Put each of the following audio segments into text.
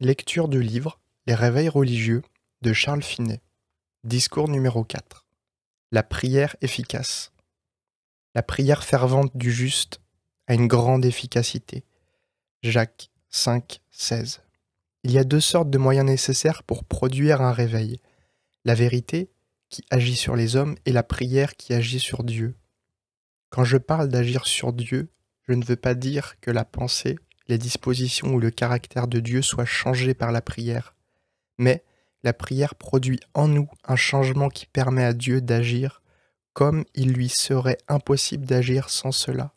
Lecture du livre Les réveils religieux de Charles Finet. Discours numéro 4. La prière efficace. La prière fervente du juste a une grande efficacité. Jacques 5, 16. Il y a deux sortes de moyens nécessaires pour produire un réveil. La vérité, qui agit sur les hommes, et la prière qui agit sur Dieu. Quand je parle d'agir sur Dieu, je ne veux pas dire que la pensée, les dispositions ou le caractère de Dieu soient changés par la prière. Mais la prière produit en nous un changement qui permet à Dieu d'agir comme il lui serait impossible d'agir sans cela.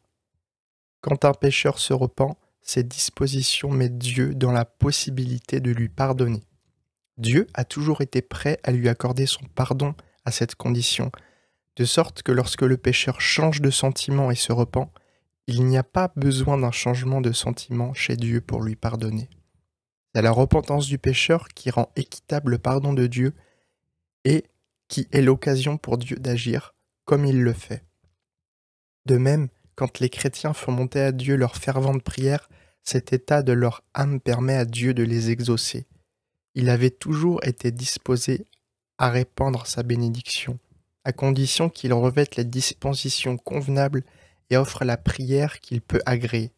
Quand un pécheur se repent, ses dispositions mettent Dieu dans la possibilité de lui pardonner. Dieu a toujours été prêt à lui accorder son pardon à cette condition, de sorte que lorsque le pécheur change de sentiment et se repent, il n'y a pas besoin d'un changement de sentiment chez Dieu pour lui pardonner. C'est la repentance du pécheur qui rend équitable le pardon de Dieu et qui est l'occasion pour Dieu d'agir comme il le fait. De même, quand les chrétiens font monter à Dieu leur fervente prière, cet état de leur âme permet à Dieu de les exaucer. Il avait toujours été disposé à répandre sa bénédiction, à condition qu'il revête les dispositions convenables et offre la prière qu'il peut agréer.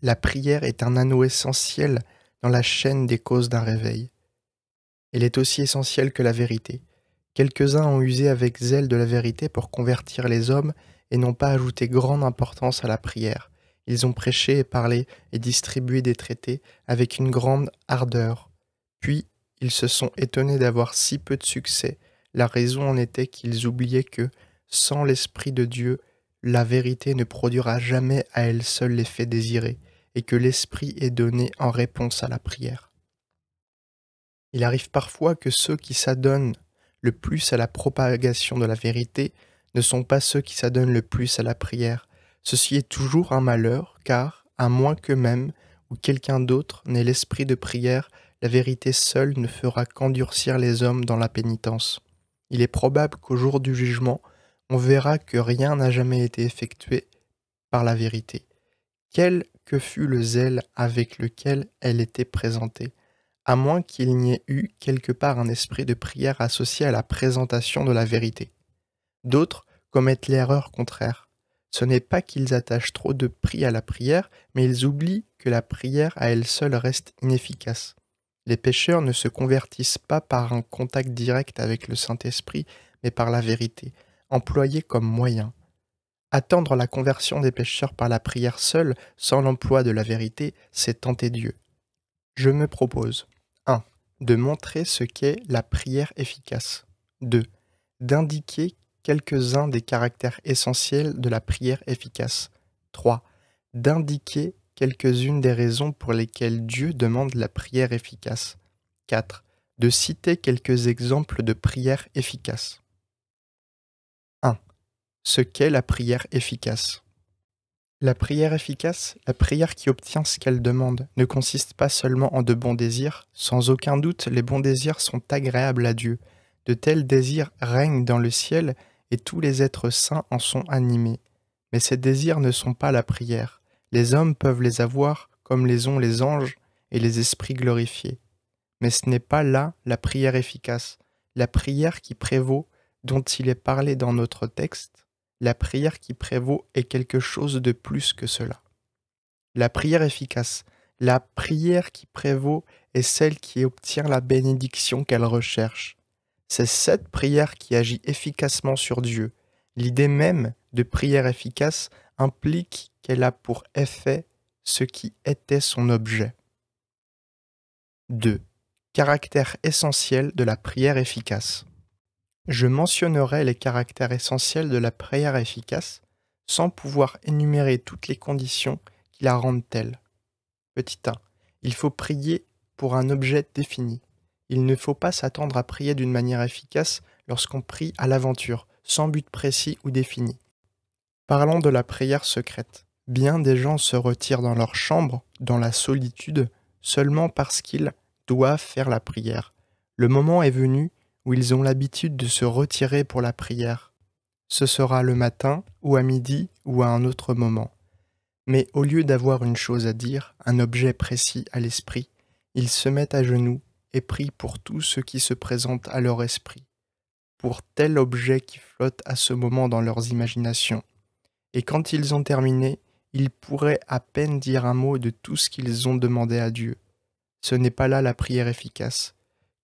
La prière est un anneau essentiel dans la chaîne des causes d'un réveil. Elle est aussi essentielle que la vérité. Quelques-uns ont usé avec zèle de la vérité pour convertir les hommes et n'ont pas ajouté grande importance à la prière. Ils ont prêché et parlé et distribué des traités avec une grande ardeur. Puis, ils se sont étonnés d'avoir si peu de succès. La raison en était qu'ils oubliaient que, sans l'Esprit de Dieu, la vérité ne produira jamais à elle seule l'effet désiré, et que l'Esprit est donné en réponse à la prière. Il arrive parfois que ceux qui s'adonnent le plus à la propagation de la vérité ne sont pas ceux qui s'adonnent le plus à la prière. Ceci est toujours un malheur, car, à moins qu'eux-mêmes ou quelqu'un d'autre n'ait l'esprit de prière, la vérité seule ne fera qu'endurcir les hommes dans la pénitence. Il est probable qu'au jour du jugement, on verra que rien n'a jamais été effectué par la vérité. Quel que fût le zèle avec lequel elle était présentée, à moins qu'il n'y ait eu quelque part un esprit de prière associé à la présentation de la vérité. D'autres commettent l'erreur contraire. Ce n'est pas qu'ils attachent trop de prix à la prière, mais ils oublient que la prière à elle seule reste inefficace. Les pécheurs ne se convertissent pas par un contact direct avec le Saint-Esprit, mais par la vérité, employée comme moyen. Attendre la conversion des pécheurs par la prière seule, sans l'emploi de la vérité, c'est tenter Dieu. Je me propose 1. De montrer ce qu'est la prière efficace. 2. D'indiquer quelques-uns des caractères essentiels de la prière efficace. 3. D'indiquer quelques-unes des raisons pour lesquelles Dieu demande la prière efficace. 4. De citer quelques exemples de prière efficace. 1. Ce qu'est la prière efficace. La prière efficace, la prière qui obtient ce qu'elle demande, ne consiste pas seulement en de bons désirs. Sans aucun doute, les bons désirs sont agréables à Dieu. De tels désirs règnent dans le ciel et tous les êtres saints en sont animés. Mais ces désirs ne sont pas la prière. Les hommes peuvent les avoir comme les ont les anges et les esprits glorifiés. Mais ce n'est pas là la prière efficace. La prière qui prévaut, dont il est parlé dans notre texte, la prière qui prévaut est quelque chose de plus que cela. La prière efficace, la prière qui prévaut est celle qui obtient la bénédiction qu'elle recherche. C'est cette prière qui agit efficacement sur Dieu. L'idée même de prière efficace implique qu'elle a pour effet ce qui était son objet. 2. Caractère essentiel de la prière efficace. Je mentionnerai les caractères essentiels de la prière efficace sans pouvoir énumérer toutes les conditions qui la rendent telle. Petit 1. Il faut prier pour un objet défini. Il ne faut pas s'attendre à prier d'une manière efficace lorsqu'on prie à l'aventure, sans but précis ou défini. Parlons de la prière secrète. Bien des gens se retirent dans leur chambre, dans la solitude, seulement parce qu'ils doivent faire la prière. Le moment est venu où ils ont l'habitude de se retirer pour la prière. Ce sera le matin, ou à midi, ou à un autre moment. Mais au lieu d'avoir une chose à dire, un objet précis à l'esprit, Ils se mettent à genoux et prient pour tout ce qui se présente à leur esprit, pour tel objet qui flotte à ce moment dans leurs imaginations. Et quand ils ont terminé, ils pourraient à peine dire un mot de tout ce qu'ils ont demandé à Dieu. Ce n'est pas là la prière efficace.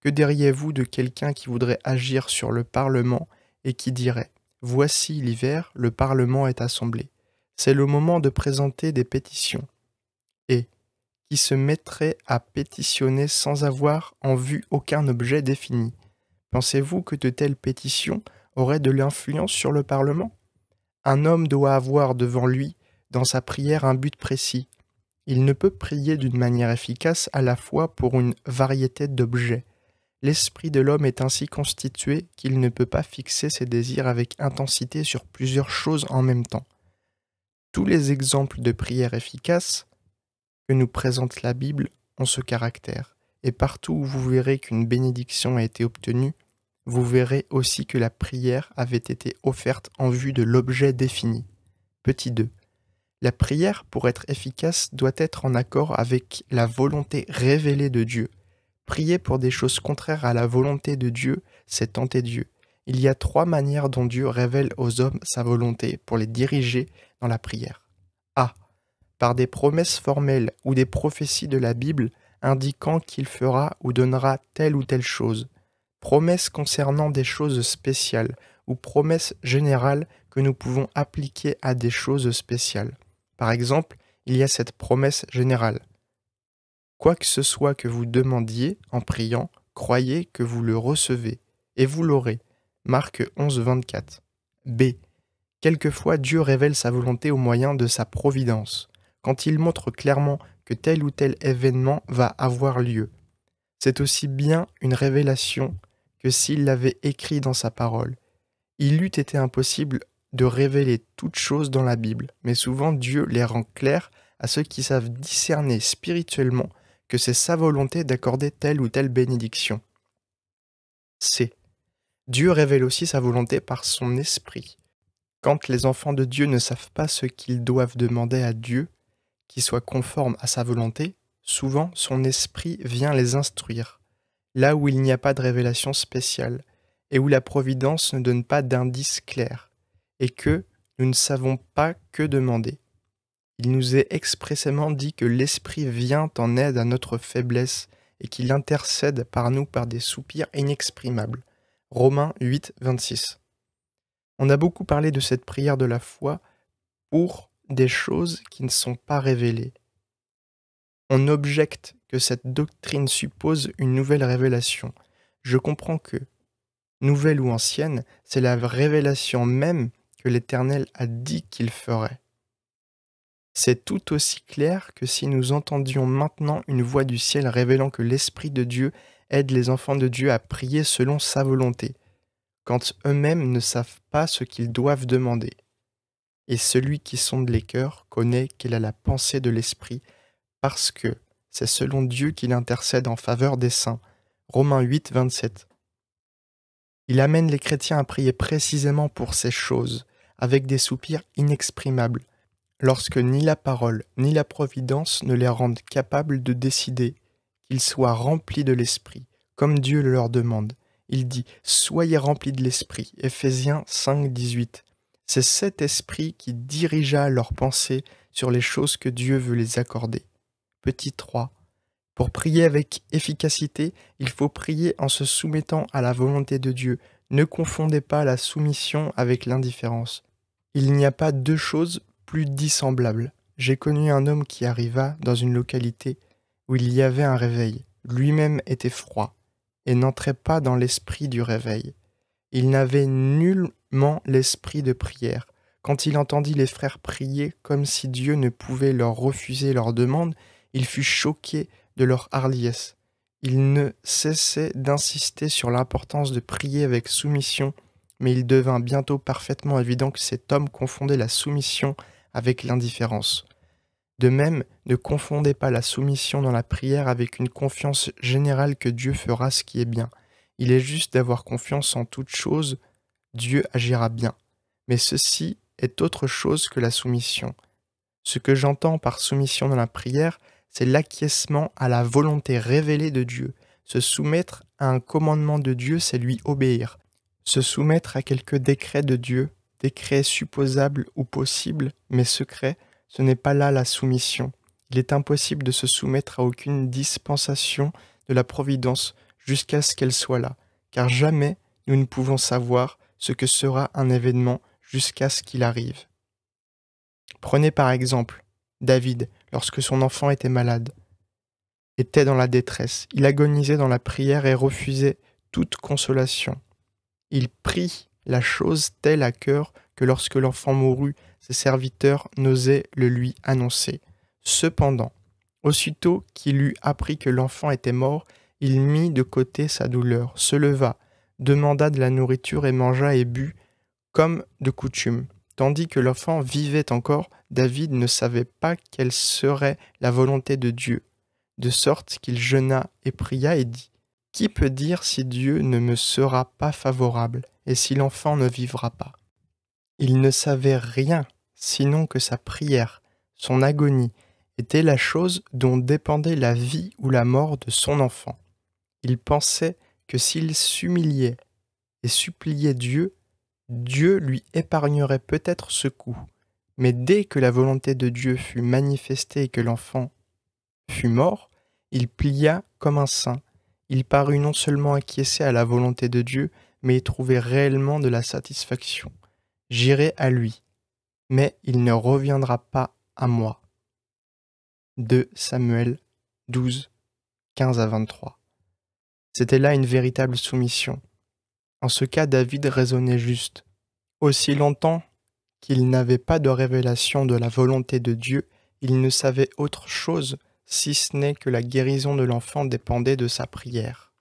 Que diriez-vous de quelqu'un qui voudrait agir sur le Parlement et qui dirait « Voici l'hiver, le Parlement est assemblé. C'est le moment de présenter des pétitions. » Et qui se mettrait à pétitionner sans avoir en vue aucun objet défini. Pensez-vous que de telles pétitions auraient de l'influence sur le Parlement ? Un homme doit avoir devant lui, dans sa prière, un but précis. Il ne peut prier d'une manière efficace à la fois pour une variété d'objets. L'esprit de l'homme est ainsi constitué qu'il ne peut pas fixer ses désirs avec intensité sur plusieurs choses en même temps. Tous les exemples de prière efficace que nous présente la Bible ont ce caractère, et partout où vous verrez qu'une bénédiction a été obtenue, vous verrez aussi que la prière avait été offerte en vue de l'objet défini. Petit 2. La prière, pour être efficace, doit être en accord avec la volonté révélée de Dieu. Prier pour des choses contraires à la volonté de Dieu, c'est tenter Dieu. Il y a 3 manières dont Dieu révèle aux hommes sa volonté pour les diriger dans la prière. A. Par des promesses formelles ou des prophéties de la Bible indiquant qu'il fera ou donnera telle ou telle chose. Promesses concernant des choses spéciales ou promesses générales que nous pouvons appliquer à des choses spéciales. Par exemple, il y a cette promesse générale. Quoi que ce soit que vous demandiez en priant, croyez que vous le recevez, et vous l'aurez. Marc 11, 24. B. Quelquefois Dieu révèle sa volonté au moyen de sa providence, quand il montre clairement que tel ou tel événement va avoir lieu. C'est aussi bien une révélation que s'il l'avait écrit dans sa parole. Il eût été impossible de révéler toutes choses dans la Bible, mais souvent Dieu les rend claires à ceux qui savent discerner spirituellement que c'est sa volonté d'accorder telle ou telle bénédiction. C. Dieu révèle aussi sa volonté par son esprit. Quand les enfants de Dieu ne savent pas ce qu'ils doivent demander à Dieu, qui soit conforme à sa volonté, souvent son esprit vient les instruire, là où il n'y a pas de révélation spéciale, et où la providence ne donne pas d'indice clair, et que nous ne savons pas que demander. Il nous est expressément dit que l'Esprit vient en aide à notre faiblesse et qu'il intercède par nous par des soupirs inexprimables. Romains 8, 26. On a beaucoup parlé de cette prière de la foi pour des choses qui ne sont pas révélées. On objecte que cette doctrine suppose une nouvelle révélation. Je comprends que, nouvelle ou ancienne, c'est la révélation même que l'Éternel a dit qu'il ferait. C'est tout aussi clair que si nous entendions maintenant une voix du ciel révélant que l'Esprit de Dieu aide les enfants de Dieu à prier selon sa volonté, quand eux-mêmes ne savent pas ce qu'ils doivent demander. Et celui qui sonde les cœurs connaît quelle est la pensée de l'Esprit, parce que c'est selon Dieu qu'il intercède en faveur des saints. Romains 8, 27. Il amène les chrétiens à prier précisément pour ces choses, avec des soupirs inexprimables, lorsque ni la parole ni la providence ne les rendent capables de décider, qu'ils soient remplis de l'Esprit, comme Dieu le leur demande. Il dit « Soyez remplis de l'Esprit » Éphésiens 5, 18. C'est cet esprit qui dirigea leurs pensées sur les choses que Dieu veut les accorder. Petit 3. Pour prier avec efficacité, il faut prier en se soumettant à la volonté de Dieu. Ne confondez pas la soumission avec l'indifférence. Il n'y a pas deux choses plus dissemblables. J'ai connu un homme qui arriva dans une localité où il y avait un réveil. Lui-même était froid et n'entrait pas dans l'esprit du réveil. Il n'avait nullement l'esprit de prière. Quand il entendit les frères prier comme si Dieu ne pouvait leur refuser leur demande, il fut choqué de leur hardiesse. Il ne cessait d'insister sur l'importance de prier avec soumission, mais il devint bientôt parfaitement évident que cet homme confondait la soumission avec l'indifférence. De même, ne confondez pas la soumission dans la prière avec une confiance générale que Dieu fera ce qui est bien. Il est juste d'avoir confiance en toute chose, Dieu agira bien. Mais ceci est autre chose que la soumission. Ce que j'entends par soumission dans la prière, c'est l'acquiescement à la volonté révélée de Dieu. Se soumettre à un commandement de Dieu, c'est lui obéir. Se soumettre à quelques décrets de Dieu, décrets supposables ou possibles, mais secrets, ce n'est pas là la soumission. Il est impossible de se soumettre à aucune dispensation de la providence jusqu'à ce qu'elle soit là, car jamais nous ne pouvons savoir ce que sera un événement jusqu'à ce qu'il arrive. Prenez par exemple David, lorsque son enfant était malade, était dans la détresse, il agonisait dans la prière et refusait toute consolation. Il prit la chose telle à cœur que lorsque l'enfant mourut, ses serviteurs n'osaient le lui annoncer. Cependant, aussitôt qu'il eut appris que l'enfant était mort, il mit de côté sa douleur, se leva, demanda de la nourriture et mangea et but comme de coutume. Tandis que l'enfant vivait encore, David ne savait pas quelle serait la volonté de Dieu, de sorte qu'il jeûna et pria et dit : « Qui peut dire si Dieu ne me sera pas favorable et si l'enfant ne vivra pas ?» Il ne savait rien, sinon que sa prière, son agonie, était la chose dont dépendait la vie ou la mort de son enfant. Il pensait que s'il s'humiliait et suppliait Dieu, Dieu lui épargnerait peut-être ce coup. Mais dès que la volonté de Dieu fut manifestée et que l'enfant fut mort, il plia comme un saint. Il parut non seulement acquiescer à la volonté de Dieu, mais y trouver réellement de la satisfaction. J'irai à lui, mais il ne reviendra pas à moi. 2 Samuel 12, 15 à 23. C'était là une véritable soumission. En ce cas, David raisonnait juste. Aussi longtemps qu'il n'avait pas de révélation de la volonté de Dieu, il ne savait autre chose si ce n'est que la guérison de l'enfant dépendait de sa prière.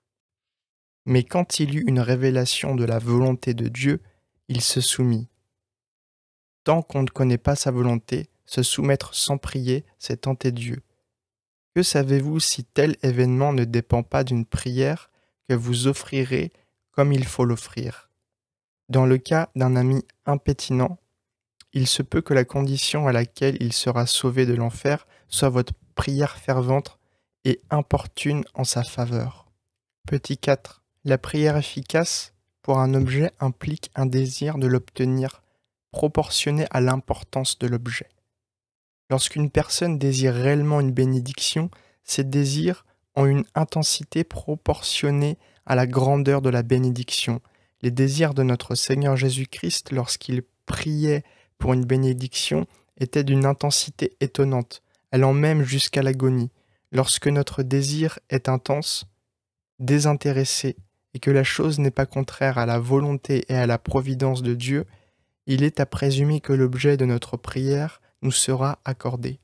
Mais quand il eut une révélation de la volonté de Dieu, il se soumit. Tant qu'on ne connaît pas sa volonté, se soumettre sans prier, c'est tenter Dieu. Que savez-vous si tel événement ne dépend pas d'une prière que vous offrirez comme il faut l'offrir ? Dans le cas d'un ami impétinent, il se peut que la condition à laquelle il sera sauvé de l'enfer soit votre prière fervente et importune en sa faveur. Petit 4. La prière efficace pour un objet implique un désir de l'obtenir proportionné à l'importance de l'objet. Lorsqu'une personne désire réellement une bénédiction, ses désirs ont une intensité proportionnée à la grandeur de la bénédiction. Les désirs de notre Seigneur Jésus-Christ, lorsqu'il priait pour une bénédiction, étaient d'une intensité étonnante, allant même jusqu'à l'agonie. Lorsque notre désir est intense, désintéressé, et que la chose n'est pas contraire à la volonté et à la providence de Dieu, il est à présumer que l'objet de notre prière nous sera accordé.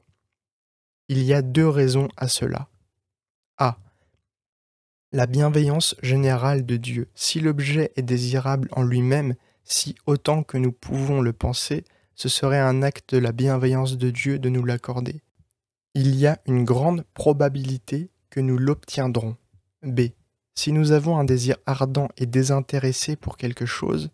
Il y a 2 raisons à cela. A. La bienveillance générale de Dieu. Si l'objet est désirable en lui-même, si autant que nous pouvons le penser, ce serait un acte de la bienveillance de Dieu de nous l'accorder. Il y a une grande probabilité que nous l'obtiendrons. B. Si nous avons un désir ardent et désintéressé pour quelque chose,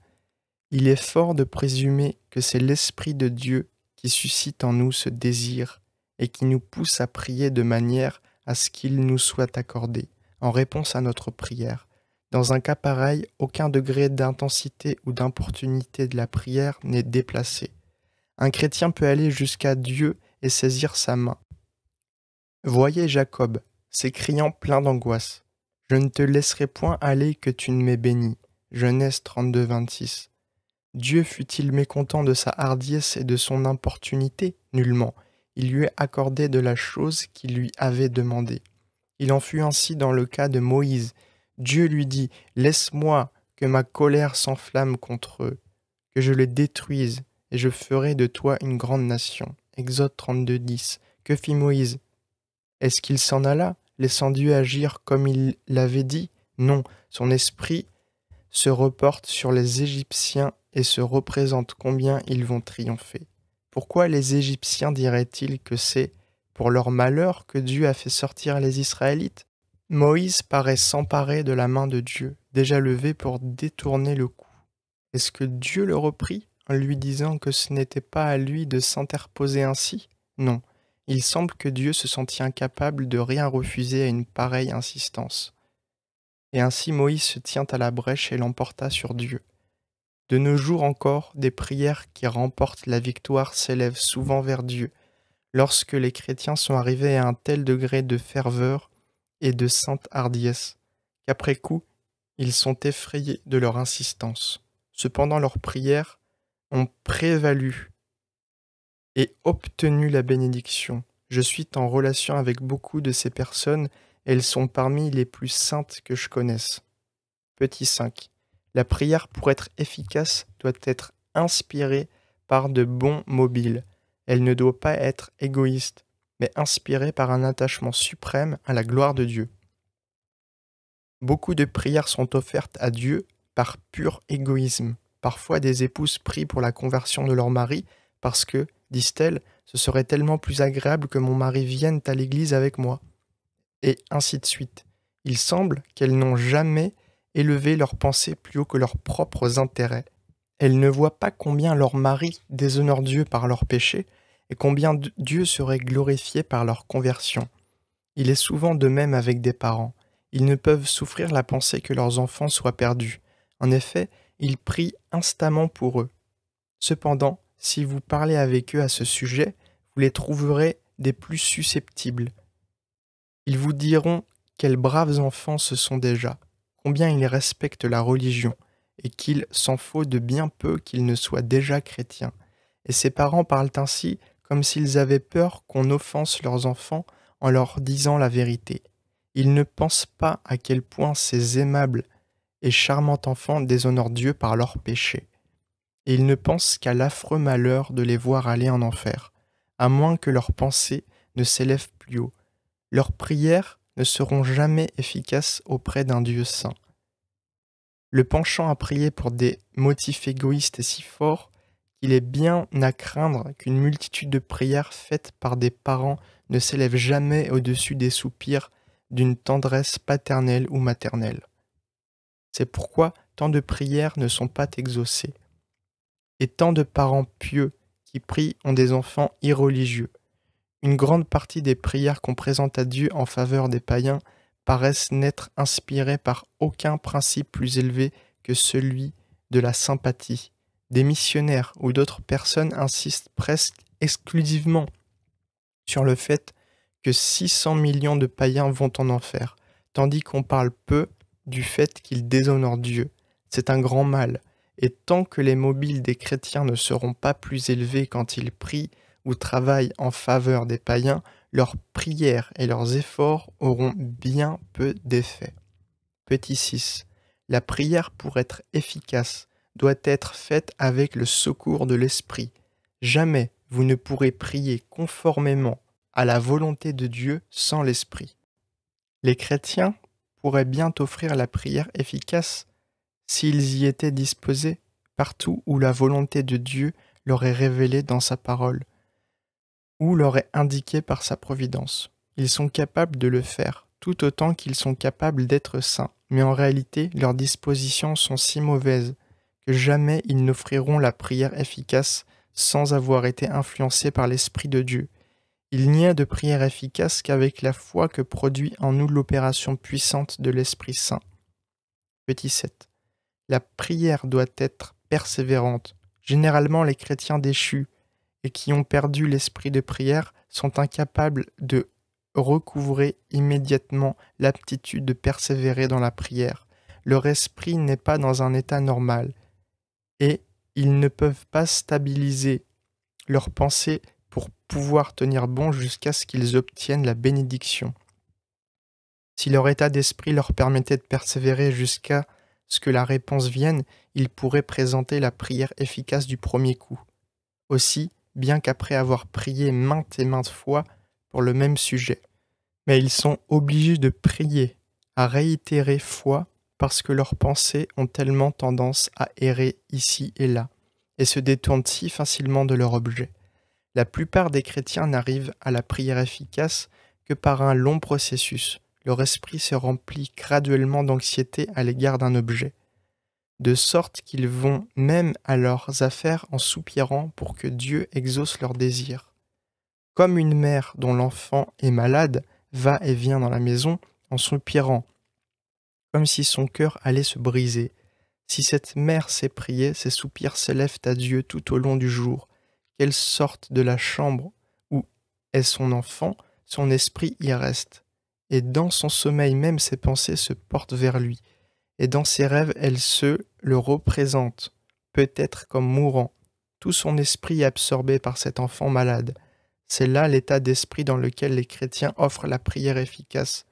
il est fort de présumer que c'est l'Esprit de Dieu qui suscite en nous ce désir et qui nous pousse à prier de manière à ce qu'il nous soit accordé, en réponse à notre prière. Dans un cas pareil, aucun degré d'intensité ou d'importunité de la prière n'est déplacé. Un chrétien peut aller jusqu'à Dieu et saisir sa main. Voyez Jacob, s'écriant plein d'angoisse : « Je ne te laisserai point aller que tu ne m'aies béni. » Genèse 32, 26. Dieu fut-il mécontent de sa hardiesse et de son importunité ? Nullement. Il lui a accordé de la chose qu'il lui avait demandée. Il en fut ainsi dans le cas de Moïse. Dieu lui dit : « Laisse-moi que ma colère s'enflamme contre eux, que je les détruise, et je ferai de toi une grande nation. » Exode 32, 10. Que fit Moïse ? Est-ce qu'il s'en alla, laissant Dieu agir comme il l'avait dit ? Non, son esprit se reporte sur les Égyptiens et se représente combien ils vont triompher. Pourquoi les Égyptiens diraient-ils que c'est pour leur malheur que Dieu a fait sortir les Israélites ? Moïse paraît s'emparer de la main de Dieu, déjà levée pour détourner le coup. Est-ce que Dieu le reprit en lui disant que ce n'était pas à lui de s'interposer ainsi ? Non, Il semble que Dieu se sentit incapable de rien refuser à une pareille insistance. Et ainsi Moïse se tient à la brèche et l'emporta sur Dieu. De nos jours encore, des prières qui remportent la victoire s'élèvent souvent vers Dieu, lorsque les chrétiens sont arrivés à un tel degré de ferveur et de sainte hardiesse, qu'après coup, ils sont effrayés de leur insistance. Cependant, leurs prières ont prévalu et obtenu la bénédiction. Je suis en relation avec beaucoup de ces personnes, et elles sont parmi les plus saintes que je connaisse. Petit 5. La prière, pour être efficace, doit être inspirée par de bons mobiles. Elle ne doit pas être égoïste, mais inspirée par un attachement suprême à la gloire de Dieu. Beaucoup de prières sont offertes à Dieu par pur égoïsme. Parfois, des épouses prient pour la conversion de leur mari parce que, disent-elles, ce serait tellement plus agréable que mon mari vienne à l'église avec moi. Et ainsi de suite. Il semble qu'elles n'ont jamais élevé leurs pensées plus haut que leurs propres intérêts. Elles ne voient pas combien leur mari déshonore Dieu par leurs péchés et combien Dieu serait glorifié par leur conversion. Il est souvent de même avec des parents. Ils ne peuvent souffrir la pensée que leurs enfants soient perdus. En effet, ils prient instamment pour eux. Cependant, si vous parlez avec eux à ce sujet, vous les trouverez des plus susceptibles. Ils vous diront quels braves enfants ce sont déjà, combien ils respectent la religion, et qu'il s'en faut de bien peu qu'ils ne soient déjà chrétiens. Et ces parents parlent ainsi comme s'ils avaient peur qu'on offense leurs enfants en leur disant la vérité. Ils ne pensent pas à quel point ces aimables et charmants enfants déshonorent Dieu par leurs péchés. Et ils ne pensent qu'à l'affreux malheur de les voir aller en enfer, à moins que leurs pensées ne s'élèvent plus haut. Leurs prières ne seront jamais efficaces auprès d'un Dieu saint. Le penchant à prier pour des motifs égoïstes est si fort qu'il est bien à craindre qu'une multitude de prières faites par des parents ne s'élève jamais au-dessus des soupirs d'une tendresse paternelle ou maternelle. C'est pourquoi tant de prières ne sont pas exaucées. Et tant de parents pieux qui prient ont des enfants irreligieux. Une grande partie des prières qu'on présente à Dieu en faveur des païens paraissent n'être inspirées par aucun principe plus élevé que celui de la sympathie. Des missionnaires ou d'autres personnes insistent presque exclusivement sur le fait que 600 millions de païens vont en enfer, tandis qu'on parle peu du fait qu'ils déshonorent Dieu. C'est un grand mal, et tant que les mobiles des chrétiens ne seront pas plus élevés quand ils prient ou travaillent en faveur des païens, leurs prières et leurs efforts auront bien peu d'effet. Petit 6. La prière, pour être efficace, doit être faite avec le secours de l'Esprit. Jamais vous ne pourrez prier conformément à la volonté de Dieu sans l'Esprit. Les chrétiens pourraient bien offrir la prière efficace s'ils y étaient disposés partout où la volonté de Dieu leur est révélée dans sa parole, ou leur est indiquée par sa providence. Ils sont capables de le faire, tout autant qu'ils sont capables d'être saints, mais en réalité, leurs dispositions sont si mauvaises que jamais ils n'offriront la prière efficace sans avoir été influencés par l'Esprit de Dieu. Il n'y a de prière efficace qu'avec la foi que produit en nous l'opération puissante de l'Esprit Saint. Petit 7. La prière doit être persévérante. Généralement, les chrétiens déchus et qui ont perdu l'esprit de prière sont incapables de recouvrer immédiatement l'aptitude de persévérer dans la prière. Leur esprit n'est pas dans un état normal et ils ne peuvent pas stabiliser leurs pensées pour pouvoir tenir bon jusqu'à ce qu'ils obtiennent la bénédiction. Si leur état d'esprit leur permettait de persévérer jusqu'à ce que la réponse vienne, ils pourraient présenter la prière efficace du premier coup. Aussi, bien qu'après avoir prié maintes et maintes fois pour le même sujet. Mais ils sont obligés de prier à réitérer fois parce que leurs pensées ont tellement tendance à errer ici et là, et se détournent si facilement de leur objet. La plupart des chrétiens n'arrivent à la prière efficace que par un long processus. Leur esprit se remplit graduellement d'anxiété à l'égard d'un objet, de sorte qu'ils vont même à leurs affaires en soupirant pour que Dieu exauce leurs désirs. Comme une mère dont l'enfant est malade va et vient dans la maison en soupirant, comme si son cœur allait se briser. Si cette mère sait prier, ses soupirs s'élèvent à Dieu tout au long du jour. Qu'elle sorte de la chambre où est son enfant, son esprit y reste. Et dans son sommeil même, ses pensées se portent vers lui. Et dans ses rêves, elle se le représente, peut-être comme mourant. Tout son esprit est absorbé par cet enfant malade. C'est là l'état d'esprit dans lequel les chrétiens offrent la prière efficace.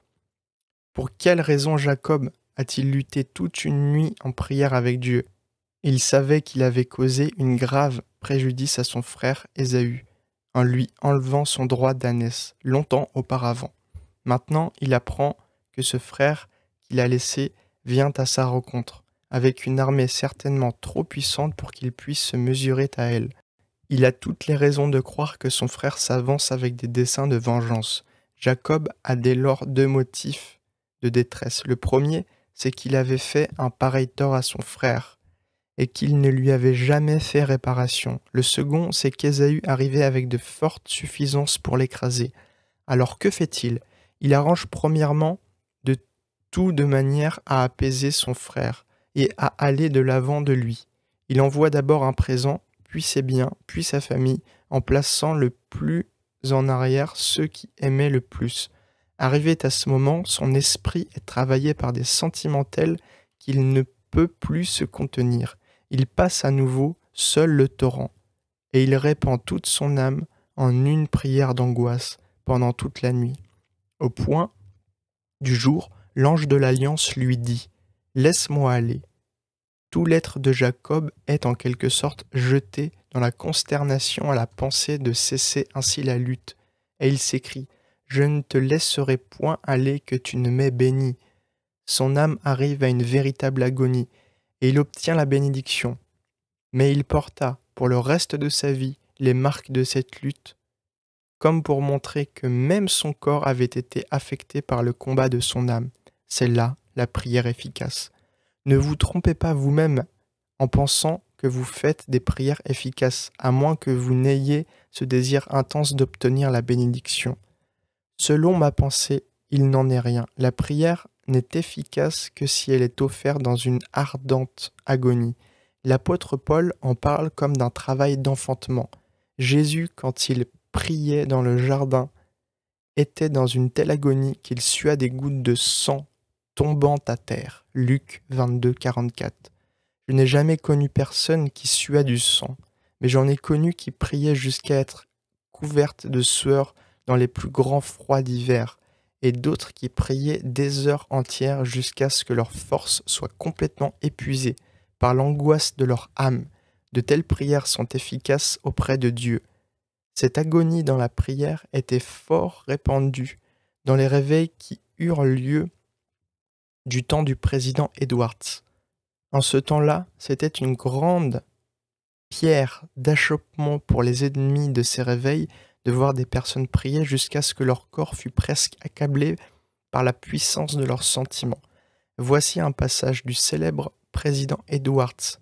Pour quelle raison Jacob a-t-il lutté toute une nuit en prière avec Dieu? Il savait qu'il avait causé une grave préjudice à son frère Ésaü, en lui enlevant son droit d'ânesse, longtemps auparavant. Maintenant, il apprend que ce frère qu'il a laissé vient à sa rencontre, avec une armée certainement trop puissante pour qu'il puisse se mesurer à elle. Il a toutes les raisons de croire que son frère s'avance avec des desseins de vengeance. Jacob a dès lors deux motifs de détresse. Le premier, c'est qu'il avait fait un pareil tort à son frère, et qu'il ne lui avait jamais fait réparation. Le second, c'est qu'Ésaü arrivait avec de fortes suffisances pour l'écraser. Alors que fait-il? Il arrange premièrement de tout de manière à apaiser son frère et à aller de l'avant de lui. Il envoie d'abord un présent, puis ses biens, puis sa famille, en plaçant le plus en arrière ceux qui aimaient le plus. Arrivé à ce moment, son esprit est travaillé par des sentiments tels qu'il ne peut plus se contenir. Il passe à nouveau seul le torrent, et il répand toute son âme en une prière d'angoisse pendant toute la nuit. Au point du jour, l'ange de l'Alliance lui dit « Laisse-moi aller ». Tout l'être de Jacob est en quelque sorte jeté dans la consternation à la pensée de cesser ainsi la lutte, et il s'écrie « Je ne te laisserai point aller que tu ne m'aies béni ». Son âme arrive à une véritable agonie, et il obtient la bénédiction. Mais il porta, pour le reste de sa vie, les marques de cette lutte, comme pour montrer que même son corps avait été affecté par le combat de son âme. C'est là la prière efficace. Ne vous trompez pas vous-même en pensant que vous faites des prières efficaces, à moins que vous n'ayez ce désir intense d'obtenir la bénédiction. Selon ma pensée, il n'en est rien. La prière n'est efficace que si elle est offerte dans une ardente agonie. L'apôtre Paul en parle comme d'un travail d'enfantement. Jésus, quand il priait dans le jardin, était dans une telle agonie qu'il sua des gouttes de sang tombant à terre. Luc 22, 44. Je n'ai jamais connu personne qui sua du sang, mais j'en ai connu qui priaient jusqu'à être couvertes de sueur dans les plus grands froids d'hiver, et d'autres qui priaient des heures entières jusqu'à ce que leur force soit complètement épuisée par l'angoisse de leur âme. De telles prières sont efficaces auprès de Dieu. Cette agonie dans la prière était fort répandue dans les réveils qui eurent lieu du temps du président Edwards. En ce temps-là, c'était une grande pierre d'achoppement pour les ennemis de ces réveils de voir des personnes prier jusqu'à ce que leur corps fût presque accablé par la puissance de leurs sentiments. Voici un passage du célèbre président Edwards,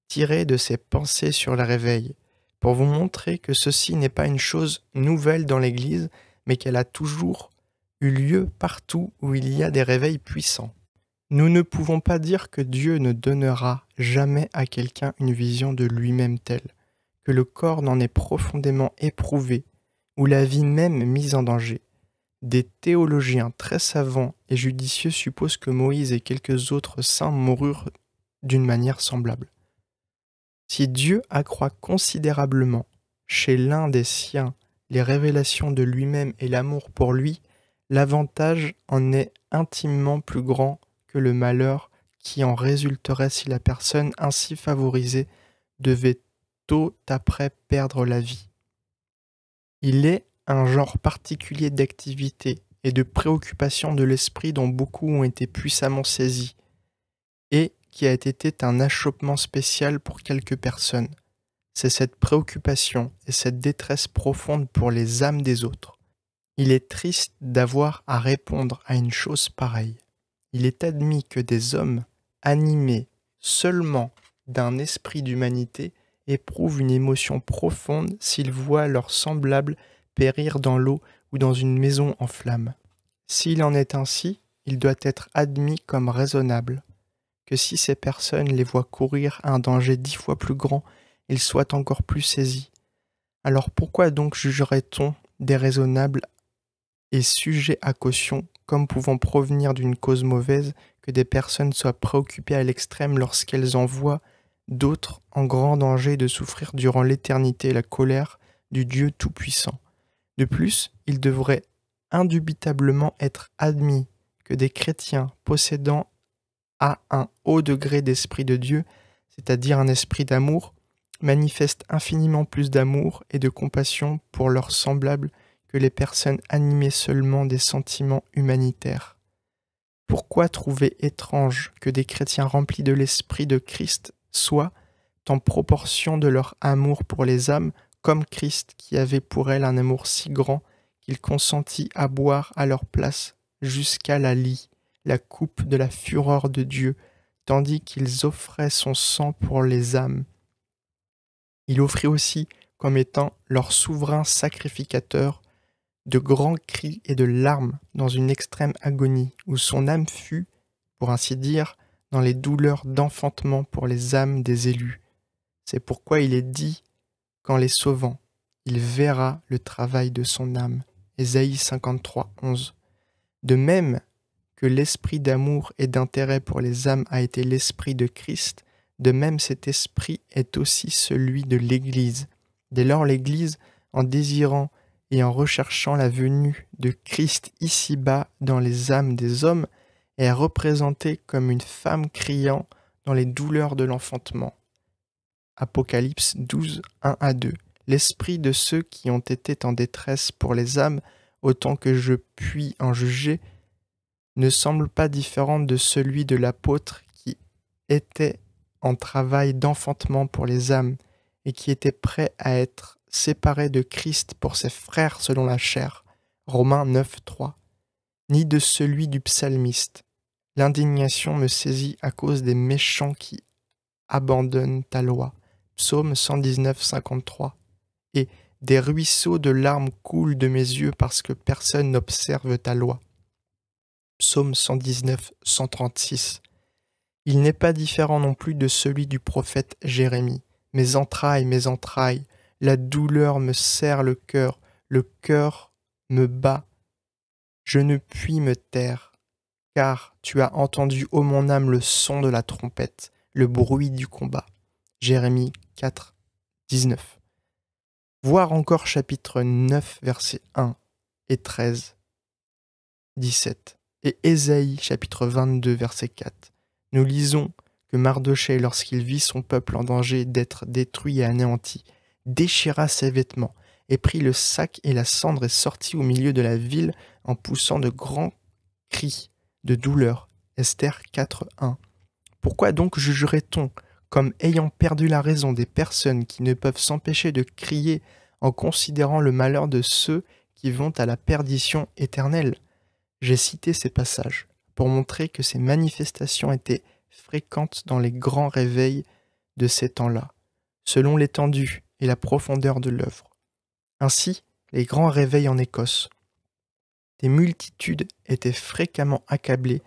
tiré de ses pensées sur le réveil, pour vous montrer que ceci n'est pas une chose nouvelle dans l'Église, mais qu'elle a toujours eu lieu partout où il y a des réveils puissants. Nous ne pouvons pas dire que Dieu ne donnera jamais à quelqu'un une vision de lui-même telle, que le corps n'en est profondément éprouvé, ou la vie même mise en danger. Des théologiens très savants et judicieux supposent que Moïse et quelques autres saints moururent d'une manière semblable. Si Dieu accroît considérablement chez l'un des siens les révélations de lui-même et l'amour pour lui, l'avantage en est intimement plus grand que le malheur qui en résulterait si la personne ainsi favorisée devait tôt après perdre la vie. Il est un genre particulier d'activité et de préoccupation de l'esprit dont beaucoup ont été puissamment saisis, et qui a été un achoppement spécial pour quelques personnes. C'est cette préoccupation et cette détresse profonde pour les âmes des autres. Il est triste d'avoir à répondre à une chose pareille. Il est admis que des hommes animés seulement d'un esprit d'humanité éprouvent une émotion profonde s'ils voient leurs semblables périr dans l'eau ou dans une maison en flammes. S'il en est ainsi, il doit être admis comme raisonnable, que si ces personnes les voient courir à un danger 10 fois plus grand, ils soient encore plus saisis. Alors pourquoi donc jugerait-on déraisonnable et sujet à caution, comme pouvant provenir d'une cause mauvaise, que des personnes soient préoccupées à l'extrême lorsqu'elles en voient d'autres en grand danger de souffrir durant l'éternité la colère du Dieu Tout-Puissant. De plus, il devrait indubitablement être admis que des chrétiens possédant à un haut degré d'esprit de Dieu, c'est-à-dire un esprit d'amour, manifestent infiniment plus d'amour et de compassion pour leurs semblables que les personnes animées seulement des sentiments humanitaires. Pourquoi trouver étrange que des chrétiens remplis de l'esprit de Christ soient, en proportion de leur amour pour les âmes, comme Christ qui avait pour elles un amour si grand qu'il consentit à boire à leur place jusqu'à la lie, la coupe de la fureur de Dieu, tandis qu'ils offraient son sang pour les âmes. Il offrit aussi, comme étant leur souverain sacrificateur, de grands cris et de larmes dans une extrême agonie, où son âme fut, pour ainsi dire, dans les douleurs d'enfantement pour les âmes des élus. C'est pourquoi il est dit, qu'en les sauvant, il verra le travail de son âme. Ésaïe 53, 11. De même que l'esprit d'amour et d'intérêt pour les âmes a été l'esprit de Christ, de même cet esprit est aussi celui de l'Église. Dès lors l'Église, en désirant et en recherchant la venue de Christ ici-bas dans les âmes des hommes, est représentée comme une femme criant dans les douleurs de l'enfantement. Apocalypse 12, 1 à 2. L'esprit de ceux qui ont été en détresse pour les âmes, autant que je puis en juger, ne semble pas différent de celui de l'apôtre qui était en travail d'enfantement pour les âmes et qui était prêt à être séparé de Christ pour ses frères selon la chair. Romains 9, 3. Ni de celui du psalmiste. L'indignation me saisit à cause des méchants qui abandonnent ta loi. Psaume 119, 53. Et des ruisseaux de larmes coulent de mes yeux parce que personne n'observe ta loi. Psaume 119, 136. Il n'est pas différent non plus de celui du prophète Jérémie. Mes entrailles, la douleur me serre le cœur me bat. Je ne puis me taire, car tu as entendu, ô mon âme, le son de la trompette, le bruit du combat. Jérémie 4, 19. Voir encore chapitre 9, versets 1 et 13, 17. Et Ésaïe, chapitre 22, verset 4. Nous lisons que Mardochée, lorsqu'il vit son peuple en danger d'être détruit et anéanti, déchira ses vêtements, et prit le sac et la cendre et sortit au milieu de la ville en poussant de grands cris de douleur. Esther 4, 1. Pourquoi donc jugerait-on comme ayant perdu la raison des personnes qui ne peuvent s'empêcher de crier en considérant le malheur de ceux qui vont à la perdition éternelle? J'ai cité ces passages pour montrer que ces manifestations étaient fréquentes dans les grands réveils de ces temps-là, selon l'étendue et la profondeur de l'œuvre. Ainsi, les grands réveils en Écosse. Des multitudes étaient fréquemment accablées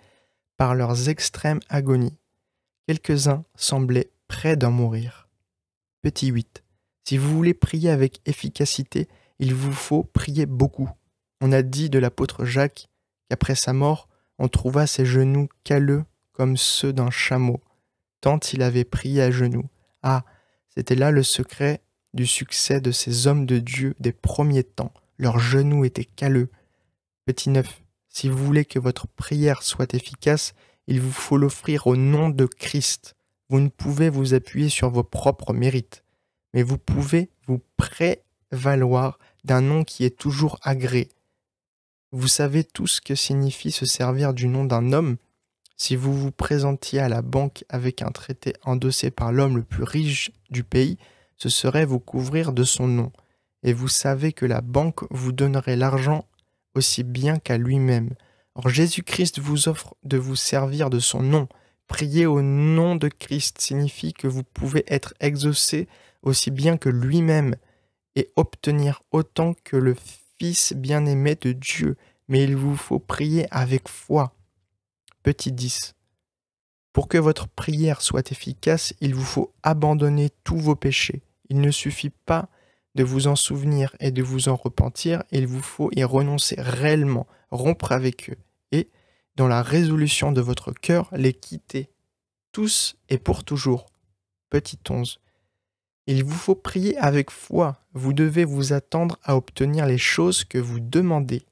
par leurs extrêmes agonies. Quelques-uns semblaient près d'en mourir. Petit 8. Si vous voulez prier avec efficacité, il vous faut prier beaucoup. On a dit de l'apôtre Jacques qu'après sa mort, on trouva ses genoux calleux comme ceux d'un chameau, tant il avait prié à genoux. Ah, c'était là le secret du succès de ces hommes de Dieu des premiers temps. Leurs genoux étaient calleux. Petit 9. Si vous voulez que votre prière soit efficace, il vous faut l'offrir au nom de Christ. Vous ne pouvez vous appuyer sur vos propres mérites, mais vous pouvez vous prévaloir d'un nom qui est toujours agréé. Vous savez tout ce que signifie se servir du nom d'un homme. Si vous vous présentiez à la banque avec un traité endossé par l'homme le plus riche du pays, ce serait vous couvrir de son nom. Et vous savez que la banque vous donnerait l'argent aussi bien qu'à lui-même. Or Jésus-Christ vous offre de vous servir de son nom. Prier au nom de Christ signifie que vous pouvez être exaucé aussi bien que lui-même et obtenir autant que le fils bien-aimés de Dieu, mais il vous faut prier avec foi. Petit 10. Pour que votre prière soit efficace, il vous faut abandonner tous vos péchés. Il ne suffit pas de vous en souvenir et de vous en repentir, il vous faut y renoncer réellement, rompre avec eux, et, dans la résolution de votre cœur, les quitter, tous et pour toujours. Petit 11. Il vous faut prier avec foi, vous devez vous attendre à obtenir les choses que vous demandez.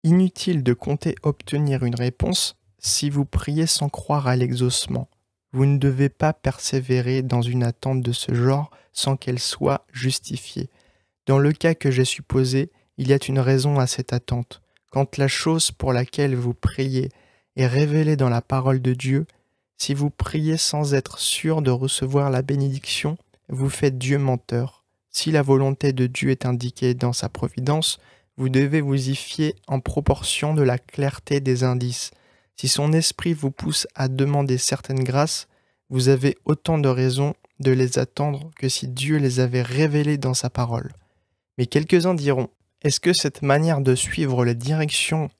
Inutile de compter obtenir une réponse si vous priez sans croire à l'exaucement. Vous ne devez pas persévérer dans une attente de ce genre sans qu'elle soit justifiée. Dans le cas que j'ai supposé, il y a une raison à cette attente. Quand la chose pour laquelle vous priez est révélée dans la parole de Dieu, si vous priez sans être sûr de recevoir la bénédiction, vous faites Dieu menteur. Si la volonté de Dieu est indiquée dans sa providence, vous devez vous y fier en proportion de la clarté des indices. Si son esprit vous pousse à demander certaines grâces, vous avez autant de raisons de les attendre que si Dieu les avait révélées dans sa parole. Mais quelques-uns diront, est-ce que cette manière de suivre les directions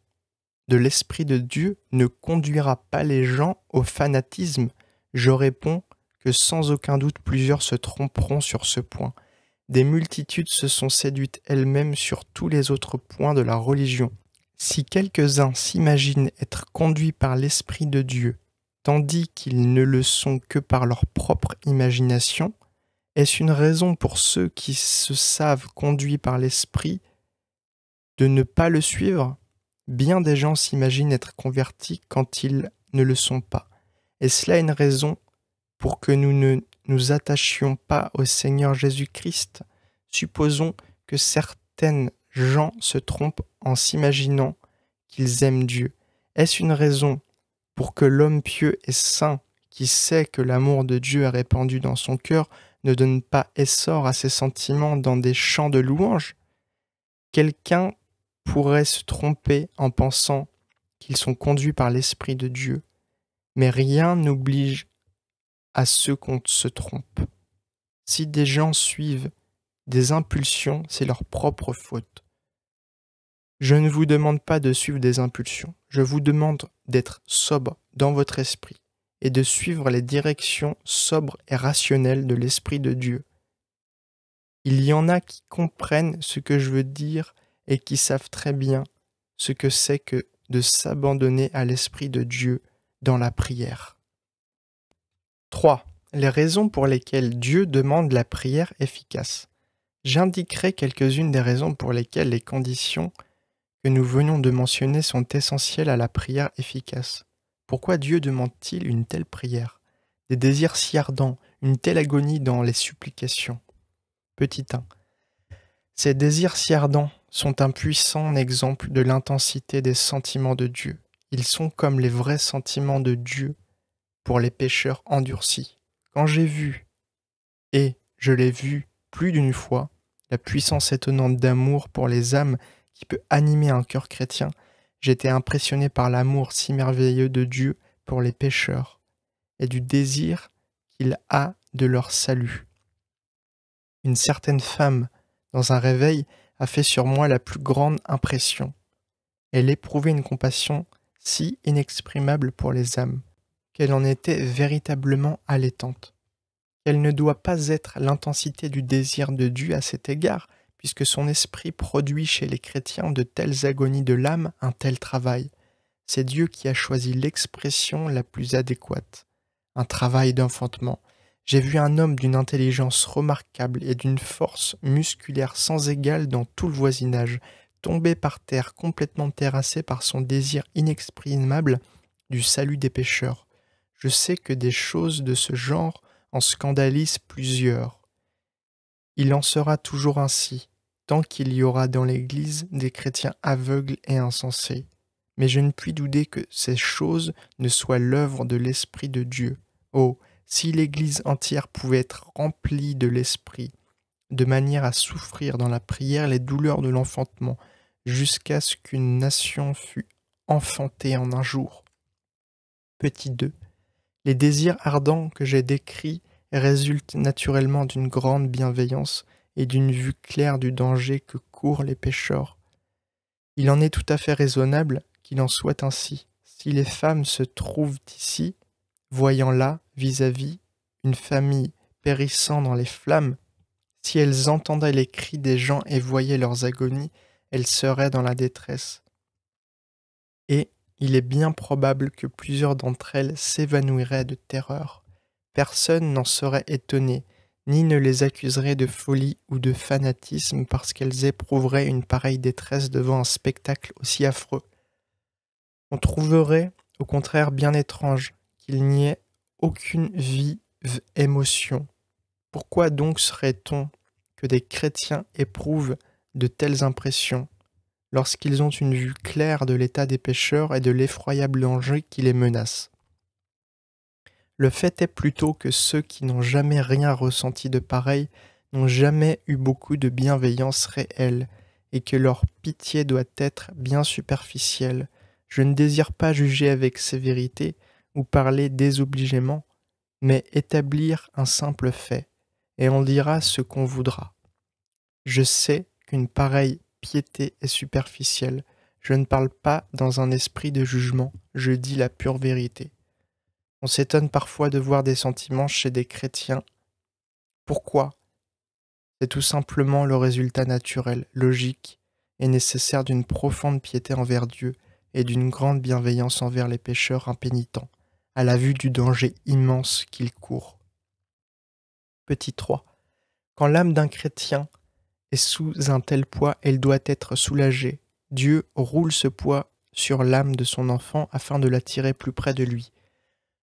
de l'Esprit de Dieu ne conduira pas les gens au fanatisme? Je réponds que sans aucun doute plusieurs se tromperont sur ce point. Des multitudes se sont séduites elles-mêmes sur tous les autres points de la religion. Si quelques-uns s'imaginent être conduits par l'Esprit de Dieu, tandis qu'ils ne le sont que par leur propre imagination, est-ce une raison pour ceux qui se savent conduits par l'Esprit de ne pas le suivre? Bien des gens s'imaginent être convertis quand ils ne le sont pas. Est cela une raison pour que nous ne nous attachions pas au Seigneur Jésus-Christ? Supposons que certaines gens se trompent en s'imaginant qu'ils aiment Dieu. Est-ce une raison pour que l'homme pieux et saint, qui sait que l'amour de Dieu est répandu dans son cœur, ne donne pas essor à ses sentiments dans des chants de louange? Quelqu'un pourrait se tromper en pensant qu'ils sont conduits par l'Esprit de Dieu, mais rien n'oblige à ceux qu'on se trompe. Si des gens suivent des impulsions, c'est leur propre faute. Je ne vous demande pas de suivre des impulsions, je vous demande d'être sobre dans votre esprit et de suivre les directions sobres et rationnelles de l'Esprit de Dieu. Il y en a qui comprennent ce que je veux dire et qui savent très bien ce que c'est que de s'abandonner à l'Esprit de Dieu dans la prière. 3. Les raisons pour lesquelles Dieu demande la prière efficace. J'indiquerai quelques-unes des raisons pour lesquelles les conditions que nous venons de mentionner sont essentielles à la prière efficace. Pourquoi Dieu demande-t-il une telle prière? Des désirs si ardents, une telle agonie dans les supplications. Petit 1. Ces désirs si ardents sont un puissant exemple de l'intensité des sentiments de Dieu. Ils sont comme les vrais sentiments de Dieu pour les pécheurs endurcis. Quand j'ai vu, et je l'ai vu plus d'une fois, la puissance étonnante d'amour pour les âmes qui peut animer un cœur chrétien, j'étais impressionné par l'amour si merveilleux de Dieu pour les pécheurs et du désir qu'il a de leur salut. Une certaine femme, dans un réveil, a fait sur moi la plus grande impression. Elle éprouvait une compassion si inexprimable pour les âmes, qu'elle en était véritablement allaitante. Elle ne doit pas être l'intensité du désir de Dieu à cet égard, puisque son esprit produit chez les chrétiens de telles agonies de l'âme, un tel travail. C'est Dieu qui a choisi l'expression la plus adéquate, un travail d'enfantement. J'ai vu un homme d'une intelligence remarquable et d'une force musculaire sans égale dans tout le voisinage, tomber par terre complètement terrassé par son désir inexprimable du salut des pécheurs. Je sais que des choses de ce genre en scandalisent plusieurs. Il en sera toujours ainsi, tant qu'il y aura dans l'Église des chrétiens aveugles et insensés. Mais je ne puis douter que ces choses ne soient l'œuvre de l'Esprit de Dieu. Oh, si l'Église entière pouvait être remplie de l'Esprit, de manière à souffrir dans la prière les douleurs de l'enfantement, jusqu'à ce qu'une nation fût enfantée en un jour. Petit 2. Les désirs ardents que j'ai décrits résultent naturellement d'une grande bienveillance et d'une vue claire du danger que courent les pécheurs. Il en est tout à fait raisonnable qu'il en soit ainsi. Si les femmes se trouvent ici, voyant là, vis-à-vis, une famille périssant dans les flammes, si elles entendaient les cris des gens et voyaient leurs agonies, elles seraient dans la détresse. Et il est bien probable que plusieurs d'entre elles s'évanouiraient de terreur. Personne n'en serait étonné, ni ne les accuserait de folie ou de fanatisme parce qu'elles éprouveraient une pareille détresse devant un spectacle aussi affreux. On trouverait, au contraire, bien étrange qu'il n'y ait aucune vive émotion. Pourquoi donc serait-on que des chrétiens éprouvent de telles impressions lorsqu'ils ont une vue claire de l'état des pécheurs et de l'effroyable danger qui les menace? Le fait est plutôt que ceux qui n'ont jamais rien ressenti de pareil n'ont jamais eu beaucoup de bienveillance réelle, et que leur pitié doit être bien superficielle. Je ne désire pas juger avec sévérité ou parler désobligeamment, mais établir un simple fait, et on dira ce qu'on voudra. Je sais qu'une pareille piété est superficielle. Je ne parle pas dans un esprit de jugement, je dis la pure vérité. On s'étonne parfois de voir des sentiments chez des chrétiens. Pourquoi? C'est tout simplement le résultat naturel, logique et nécessaire d'une profonde piété envers Dieu et d'une grande bienveillance envers les pécheurs impénitents, à la vue du danger immense qu'ils courent. Petit 3. Quand l'âme d'un chrétien est sous un tel poids, elle doit être soulagée. Dieu roule ce poids sur l'âme de son enfant afin de l'attirer plus près de lui.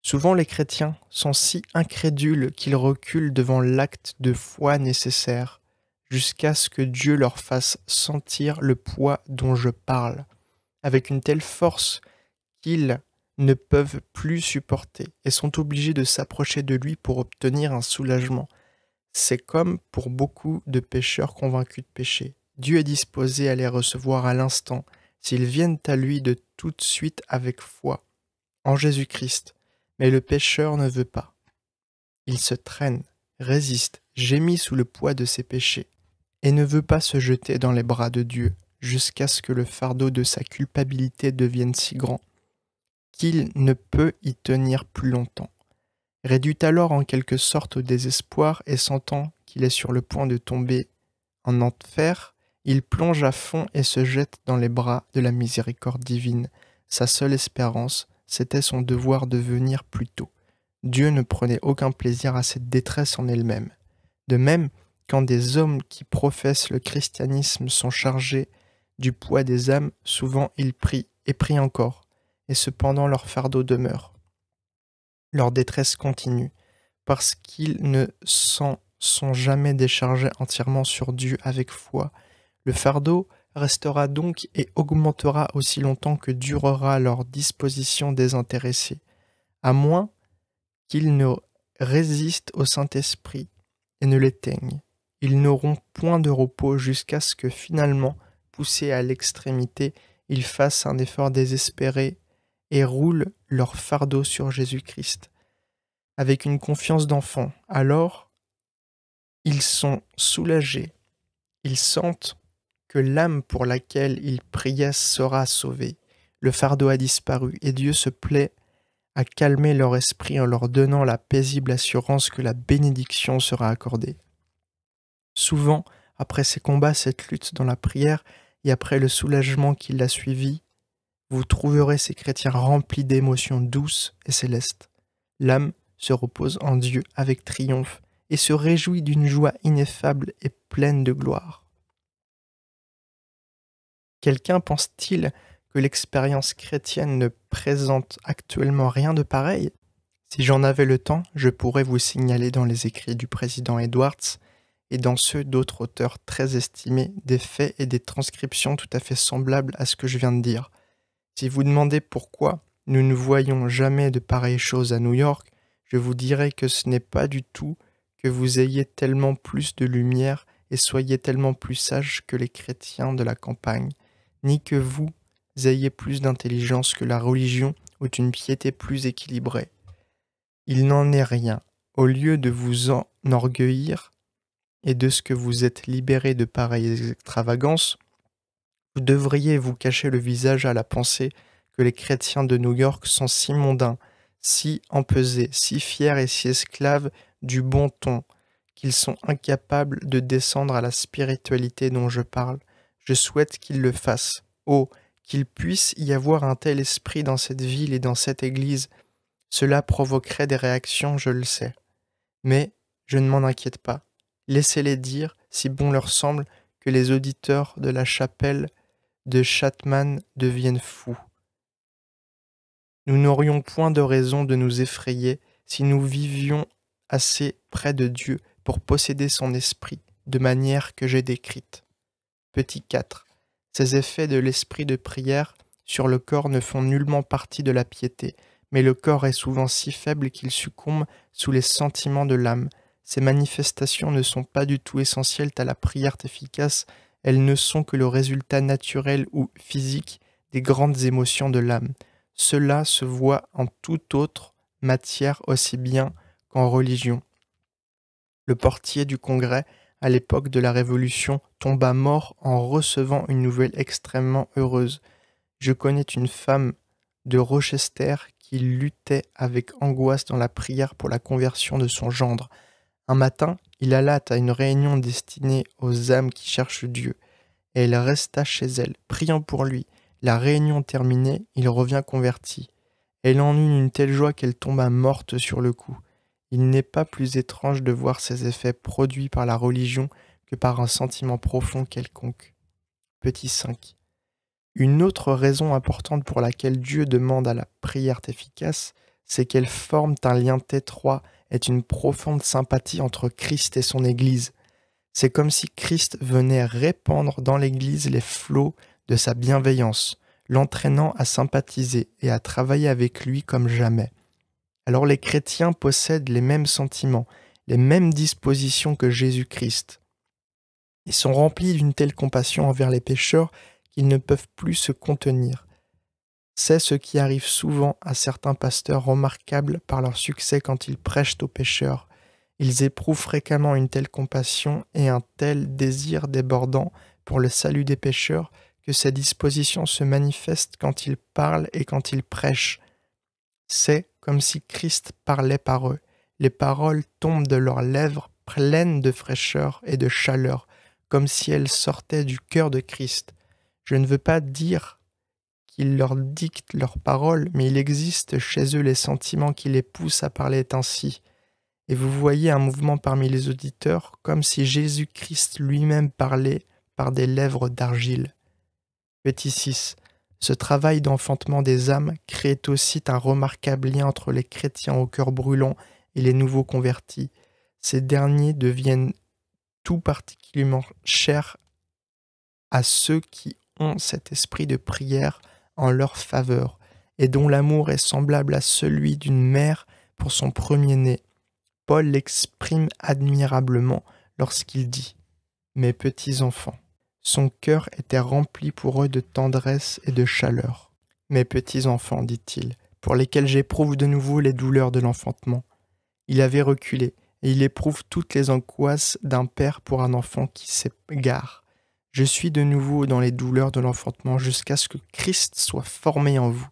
Souvent les chrétiens sont si incrédules qu'ils reculent devant l'acte de foi nécessaire, jusqu'à ce que Dieu leur fasse sentir le poids dont je parle, avec une telle force qu'ils ne peuvent plus supporter et sont obligés de s'approcher de lui pour obtenir un soulagement. C'est comme pour beaucoup de pécheurs convaincus de péché. Dieu est disposé à les recevoir à l'instant, s'ils viennent à lui de tout de suite avec foi, en Jésus-Christ. Mais le pécheur ne veut pas. Il se traîne, résiste, gémit sous le poids de ses péchés, et ne veut pas se jeter dans les bras de Dieu, jusqu'à ce que le fardeau de sa culpabilité devienne si grand qu'il ne peut y tenir plus longtemps. Réduit alors en quelque sorte au désespoir et sentant qu'il est sur le point de tomber en enfer, il plonge à fond et se jette dans les bras de la miséricorde divine. Sa seule espérance, c'était son devoir de venir plus tôt. Dieu ne prenait aucun plaisir à cette détresse en elle-même. De même, quand des hommes qui professent le christianisme sont chargés du poids des âmes, souvent ils prient et prient encore, et cependant leur fardeau demeure. Leur détresse continue, parce qu'ils ne s'en sont jamais déchargés entièrement sur Dieu avec foi. Le fardeau restera donc et augmentera aussi longtemps que durera leur disposition désintéressée, à moins qu'ils ne résistent au Saint-Esprit et ne l'éteignent. Ils n'auront point de repos jusqu'à ce que finalement, poussés à l'extrémité, ils fassent un effort désespéré et roulent leur fardeau sur Jésus-Christ. Avec une confiance d'enfant, alors, ils sont soulagés. Ils sentent que l'âme pour laquelle ils priaient sera sauvée. Le fardeau a disparu et Dieu se plaît à calmer leur esprit en leur donnant la paisible assurance que la bénédiction sera accordée. Souvent, après ces combats, cette lutte dans la prière et après le soulagement qui l'a suivi, vous trouverez ces chrétiens remplis d'émotions douces et célestes. L'âme se repose en Dieu avec triomphe et se réjouit d'une joie ineffable et pleine de gloire. Quelqu'un pense-t-il que l'expérience chrétienne ne présente actuellement rien de pareil? Si j'en avais le temps, je pourrais vous signaler dans les écrits du président Edwards et dans ceux d'autres auteurs très estimés des faits et des transcriptions tout à fait semblables à ce que je viens de dire. Si vous demandez pourquoi nous ne voyons jamais de pareilles choses à New York, je vous dirai que ce n'est pas du tout que vous ayez tellement plus de lumière et soyez tellement plus sages que les chrétiens de la campagne, ni que vous ayez plus d'intelligence que la religion ou une piété plus équilibrée. Il n'en est rien. Au lieu de vous enorgueillir et de ce que vous êtes libérés de pareilles extravagances, Vous devriez vous cacher le visage à la pensée que les chrétiens de New York sont si mondains, si empesés, si fiers et si esclaves du bon ton, qu'ils sont incapables de descendre à la spiritualité dont je parle. Je souhaite qu'ils le fassent. Oh, qu'il puisse y avoir un tel esprit dans cette ville et dans cette église. Cela provoquerait des réactions, je le sais. Mais je ne m'en inquiète pas. Laissez-les dire, si bon leur semble, que les auditeurs de la chapelle de Chapman deviennent fous. Nous n'aurions point de raison de nous effrayer si nous vivions assez près de Dieu pour posséder son esprit, de manière que j'ai décrite. Petit 4. Ces effets de l'esprit de prière sur le corps ne font nullement partie de la piété, mais le corps est souvent si faible qu'il succombe sous les sentiments de l'âme. Ces manifestations ne sont pas du tout essentielles à la prière efficace, elles ne sont que le résultat naturel ou physique des grandes émotions de l'âme. Cela se voit en toute autre matière aussi bien qu'en religion. Le portier du Congrès, à l'époque de la Révolution, tomba mort en recevant une nouvelle extrêmement heureuse. Je connais une femme de Rochester qui luttait avec angoisse dans la prière pour la conversion de son gendre. Un matin, il alla à une réunion destinée aux âmes qui cherchent Dieu, et elle resta chez elle, priant pour lui. La réunion terminée, il revint converti. Elle en eut une telle joie qu'elle tomba morte sur le coup. Il n'est pas plus étrange de voir ces effets produits par la religion que par un sentiment profond quelconque. Petit 5. Une autre raison importante pour laquelle Dieu demande à la prière efficace, c'est qu'elle forme un lien étroit et une profonde sympathie entre Christ et son Église. C'est comme si Christ venait répandre dans l'Église les flots de sa bienveillance, l'entraînant à sympathiser et à travailler avec lui comme jamais. Alors les chrétiens possèdent les mêmes sentiments, les mêmes dispositions que Jésus-Christ. Ils sont remplis d'une telle compassion envers les pécheurs qu'ils ne peuvent plus se contenir. C'est ce qui arrive souvent à certains pasteurs remarquables par leur succès quand ils prêchent aux pécheurs. Ils éprouvent fréquemment une telle compassion et un tel désir débordant pour le salut des pécheurs que ces dispositions se manifestent quand ils parlent et quand ils prêchent. C'est comme si Christ parlait par eux. Les paroles tombent de leurs lèvres pleines de fraîcheur et de chaleur, comme si elles sortaient du cœur de Christ. Je ne veux pas dire qu'ils leur dictent leurs paroles, mais il existe chez eux les sentiments qui les poussent à parler ainsi. Et vous voyez un mouvement parmi les auditeurs, comme si Jésus-Christ lui-même parlait par des lèvres d'argile. Petit 6. Ce travail d'enfantement des âmes crée aussi un remarquable lien entre les chrétiens au cœur brûlant et les nouveaux convertis. Ces derniers deviennent tout particulièrement chers à ceux qui ont cet esprit de prière en leur faveur et dont l'amour est semblable à celui d'une mère pour son premier-né. Paul l'exprime admirablement lorsqu'il dit « Mes petits enfants ». Son cœur était rempli pour eux de tendresse et de chaleur. « Mes petits enfants, dit-il, pour lesquels j'éprouve de nouveau les douleurs de l'enfantement. » Il avait reculé, et il éprouve toutes les angoisses d'un père pour un enfant qui s'égare. Je suis de nouveau dans les douleurs de l'enfantement jusqu'à ce que Christ soit formé en vous.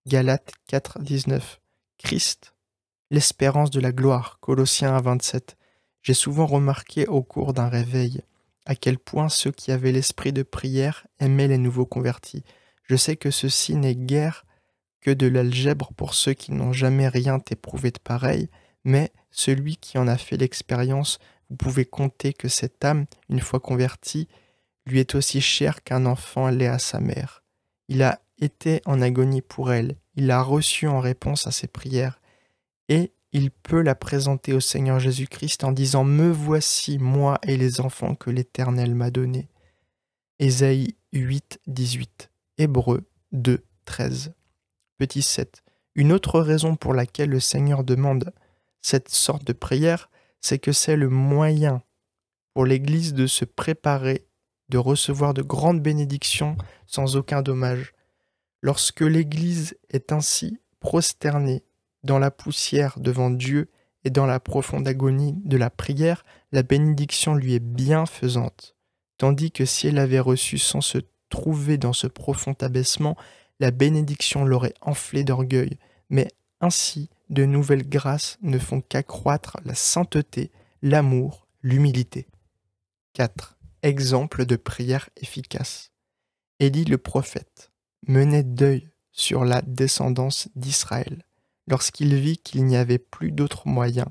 Galates 4, 19. Christ, l'espérance de la gloire. Colossiens 1, 27. J'ai souvent remarqué au cours d'un réveil à quel point ceux qui avaient l'esprit de prière aimaient les nouveaux convertis. Je sais que ceci n'est guère que de l'algèbre pour ceux qui n'ont jamais rien éprouvé de pareil, mais celui qui en a fait l'expérience, vous pouvez compter que cette âme, une fois convertie, lui est aussi chère qu'un enfant l'est à sa mère. Il a été en agonie pour elle, il l'a reçue en réponse à ses prières, et il peut la présenter au Seigneur Jésus-Christ en disant « Me voici, moi et les enfants que l'Éternel m'a donnés ». Ésaïe 8, 18. Hébreux 2, 13. Petit 7. Une autre raison pour laquelle le Seigneur demande cette sorte de prière, c'est que c'est le moyen pour l'Église de se préparer, de recevoir de grandes bénédictions sans aucun dommage. Lorsque l'Église est ainsi prosternée dans la poussière devant Dieu et dans la profonde agonie de la prière, la bénédiction lui est bienfaisante, tandis que si elle avait reçu sans se trouvé dans ce profond abaissement, la bénédiction l'aurait enflé d'orgueil, mais ainsi de nouvelles grâces ne font qu'accroître la sainteté, l'amour, l'humilité. 4. Exemple de prière efficace. Élie le prophète menait deuil sur la descendance d'Israël lorsqu'il vit qu'il n'y avait plus d'autre moyen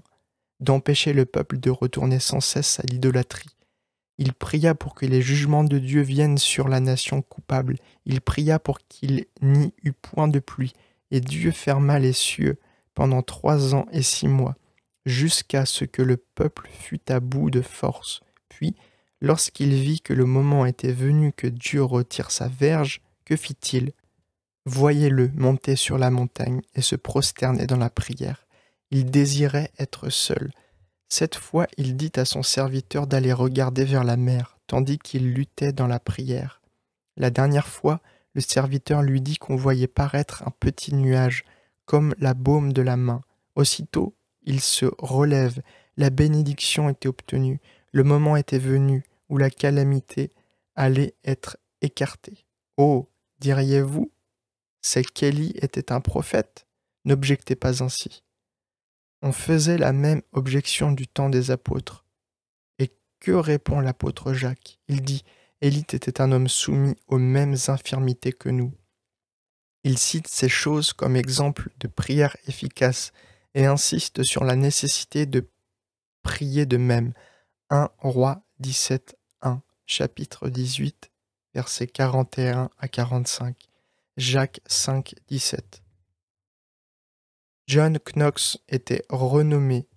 d'empêcher le peuple de retourner sans cesse à l'idolâtrie. Il pria pour que les jugements de Dieu viennent sur la nation coupable. Il pria pour qu'il n'y eût point de pluie, et Dieu ferma les cieux pendant 3 ans et 6 mois, jusqu'à ce que le peuple fût à bout de force. Puis, lorsqu'il vit que le moment était venu que Dieu retire sa verge, que fit-il? Voyez-le monter sur la montagne et se prosterner dans la prière. Il désirait être seul. Cette fois, il dit à son serviteur d'aller regarder vers la mer, tandis qu'il luttait dans la prière. La dernière fois, le serviteur lui dit qu'on voyait paraître un petit nuage, comme la baume de la main. Aussitôt, il se relève, la bénédiction était obtenue, le moment était venu où la calamité allait être écartée. Oh, diriez-vous, c'est qu'Élie était un prophète? N'objectez pas ainsi. On faisait la même objection du temps des apôtres. Et que répond l'apôtre Jacques? Il dit « Élie était un homme soumis aux mêmes infirmités que nous ». Il cite ces choses comme exemple de prière efficace et insiste sur la nécessité de prier de même. 1 Roi 17, 1, chapitre 18, versets 41 à 45, Jacques 5, 17. John Knox était renommé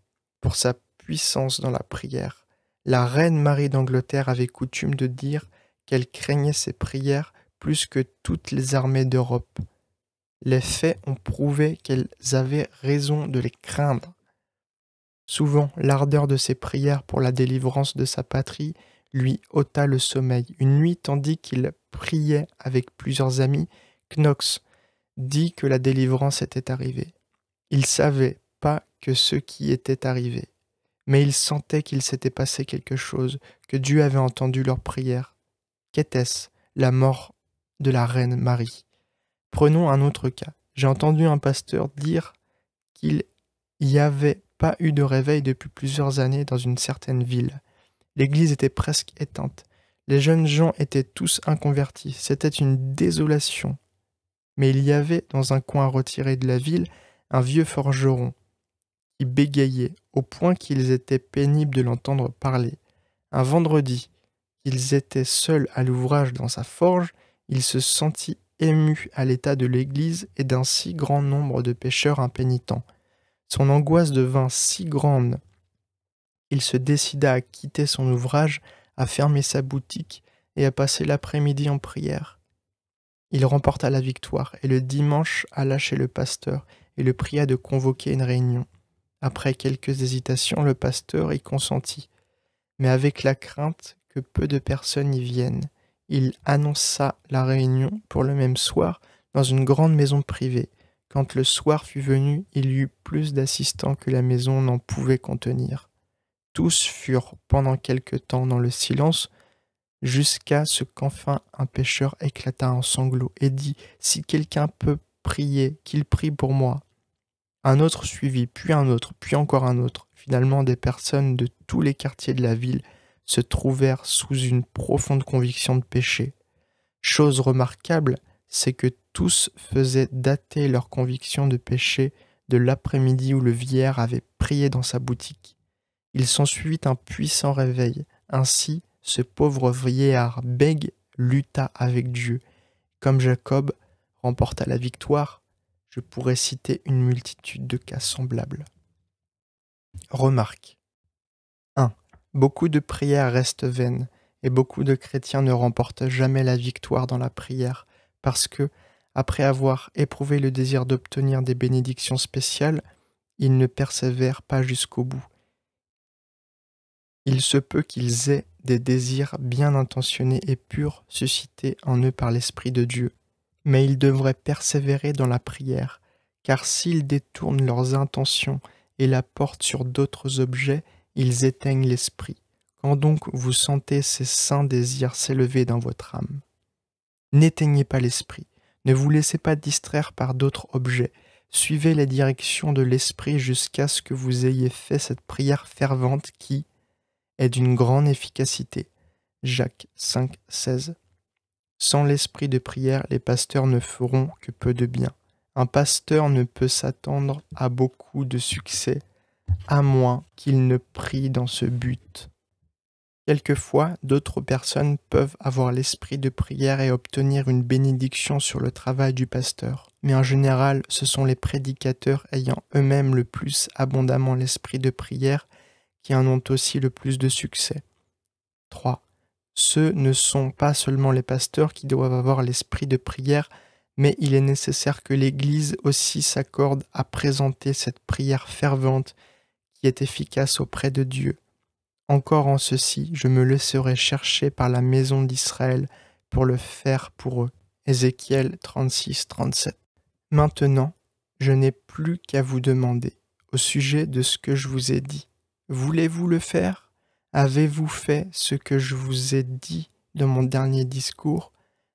pour sa puissance dans la prière. La reine Marie d'Angleterre avait coutume de dire qu'elle craignait ses prières plus que toutes les armées d'Europe. Les faits ont prouvé qu'elles avaient raison de les craindre. Souvent, l'ardeur de ses prières pour la délivrance de sa patrie lui ôta le sommeil. Une nuit, tandis qu'il priait avec plusieurs amis, Knox dit que la délivrance était arrivée. Il savait pas que ce qui était arrivé, mais il sentait qu'il s'était passé quelque chose, que Dieu avait entendu leurs prières. Qu'était-ce? La mort de la reine Marie. Prenons un autre cas. J'ai entendu un pasteur dire qu'il n'y avait pas eu de réveil depuis plusieurs années dans une certaine ville. L'église était presque éteinte. Les jeunes gens étaient tous inconvertis. C'était une désolation. Mais il y avait, dans un coin retiré de la ville, un vieux forgeron qui bégayait au point qu'ils étaient pénibles de l'entendre parler. Un vendredi, qu'ils étaient seuls à l'ouvrage dans sa forge, il se sentit ému à l'état de l'église et d'un si grand nombre de pécheurs impénitents. Son angoisse devint si grande, il se décida à quitter son ouvrage, à fermer sa boutique et à passer l'après-midi en prière. Il remporta la victoire et le dimanche alla chez le pasteur et le pria de convoquer une réunion. Après quelques hésitations, le pasteur y consentit, mais avec la crainte que peu de personnes y viennent. Il annonça la réunion pour le même soir dans une grande maison privée. Quand le soir fut venu, il y eut plus d'assistants que la maison n'en pouvait contenir. Tous furent pendant quelque temps dans le silence, jusqu'à ce qu'enfin un pécheur éclata en sanglots et dit « Si quelqu'un peut prier, qu'il prie pour moi ». Un autre suivit, puis un autre, puis encore un autre. Finalement, des personnes de tous les quartiers de la ville se trouvèrent sous une profonde conviction de péché. Chose remarquable, c'est que tous faisaient dater leur conviction de péché de l'après-midi où le vieillard avait prié dans sa boutique. Il s'ensuivit un puissant réveil. Ainsi, ce pauvre vieillard bègue lutta avec Dieu. Comme Jacob remporta la victoire, je pourrais citer une multitude de cas semblables. Remarque. 1. Beaucoup de prières restent vaines, et beaucoup de chrétiens ne remportent jamais la victoire dans la prière, parce que, après avoir éprouvé le désir d'obtenir des bénédictions spéciales, ils ne persévèrent pas jusqu'au bout. Il se peut qu'ils aient des désirs bien intentionnés et purs suscités en eux par l'Esprit de Dieu, mais ils devraient persévérer dans la prière, car s'ils détournent leurs intentions et la portent sur d'autres objets, ils éteignent l'esprit. Quand donc vous sentez ces saints désirs s'élever dans votre âme, N'éteignez pas l'esprit, ne vous laissez pas distraire par d'autres objets, suivez les directions de l'esprit jusqu'à ce que vous ayez fait cette prière fervente qui est d'une grande efficacité. Jacques 5, 16. Sans l'esprit de prière, les pasteurs ne feront que peu de bien. Un pasteur ne peut s'attendre à beaucoup de succès, à moins qu'il ne prie dans ce but. Quelquefois, d'autres personnes peuvent avoir l'esprit de prière et obtenir une bénédiction sur le travail du pasteur. Mais en général, ce sont les prédicateurs ayant eux-mêmes le plus abondamment l'esprit de prière qui en ont aussi le plus de succès. 3. Ce ne sont pas seulement les pasteurs qui doivent avoir l'esprit de prière, mais il est nécessaire que l'Église aussi s'accorde à présenter cette prière fervente qui est efficace auprès de Dieu. Encore en ceci, je me laisserai chercher par la maison d'Israël pour le faire pour eux. Ézéchiel 36, 37. Maintenant, je n'ai plus qu'à vous demander, au sujet de ce que je vous ai dit. Voulez-vous le faire? Avez-vous fait ce que je vous ai dit dans mon dernier discours?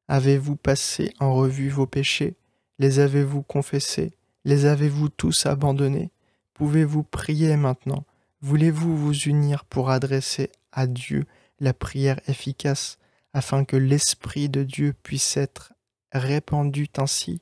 Avez-vous passé en revue vos péchés? Les avez-vous confessés? Les avez-vous tous abandonnés? Pouvez-vous prier maintenant? Voulez-vous vous unir pour adresser à Dieu la prière efficace afin que l'Esprit de Dieu puisse être répandu ainsi?